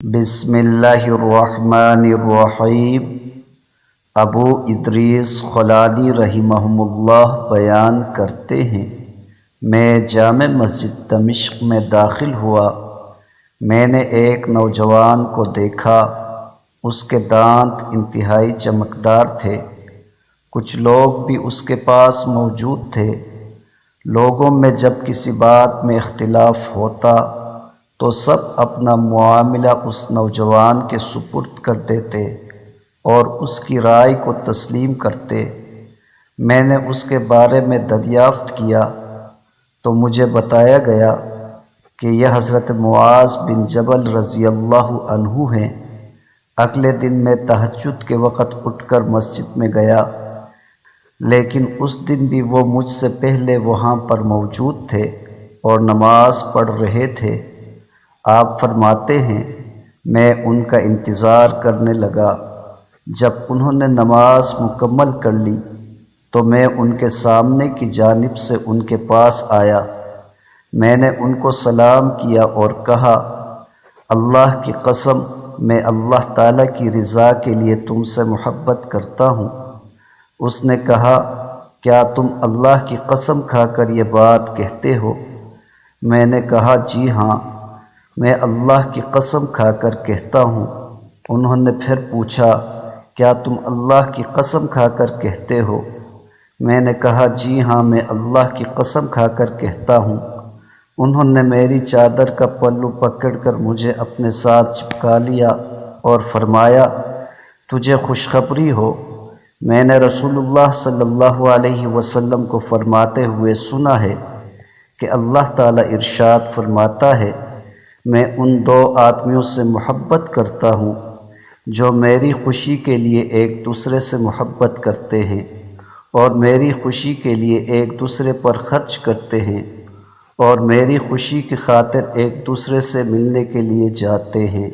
بسم اللہ الرحمن الرحیم۔ ابو ادریس خولانی رحمہم اللہ بیان کرتے ہیں، میں جامع مسجد دمشق میں داخل ہوا۔ میں نے ایک نوجوان کو دیکھا، اس کے دانت انتہائی چمکدار تھے۔ کچھ لوگ بھی اس کے پاس موجود تھے۔ لوگوں میں جب کسی بات میں اختلاف ہوتا تو سب اپنا معاملہ اس نوجوان کے سپرد کر دیتے اور اس کی رائے کو تسلیم کرتے۔ میں نے اس کے بارے میں دریافت کیا تو مجھے بتایا گیا کہ یہ حضرت معاذ بن جبل رضی اللہ عنہ ہیں۔ اگلے دن میں تہجد کے وقت اٹھ کر مسجد میں گیا، لیکن اس دن بھی وہ مجھ سے پہلے وہاں پر موجود تھے اور نماز پڑھ رہے تھے۔ آپ فرماتے ہیں، میں ان کا انتظار کرنے لگا۔ جب انہوں نے نماز مکمل کر لی تو میں ان کے سامنے کی جانب سے ان کے پاس آیا۔ میں نے ان کو سلام کیا اور کہا، اللہ کی قسم میں اللہ تعالیٰ کی رضا کے لیے تم سے محبت کرتا ہوں۔ اس نے کہا، کیا تم اللہ کی قسم کھا کر یہ بات کہتے ہو؟ میں نے کہا، جی ہاں، میں اللہ کی قسم کھا کر کہتا ہوں۔ انہوں نے پھر پوچھا، کیا تم اللہ کی قسم کھا کر کہتے ہو؟ میں نے کہا، جی ہاں، میں اللہ کی قسم کھا کر کہتا ہوں۔ انہوں نے میری چادر کا پلو پکڑ کر مجھے اپنے ساتھ چپکا لیا اور فرمایا، تجھے خوشخبری ہو، میں نے رسول اللہ صلی اللہ علیہ وسلم کو فرماتے ہوئے سنا ہے کہ اللہ تعالیٰ ارشاد فرماتا ہے، میں ان دو آدمیوں سے محبت کرتا ہوں جو میری خوشی کے لیے ایک دوسرے سے محبت کرتے ہیں اور میری خوشی کے لیے ایک دوسرے پر خرچ کرتے ہیں اور میری خوشی کی خاطر ایک دوسرے سے ملنے کے لیے جاتے ہیں۔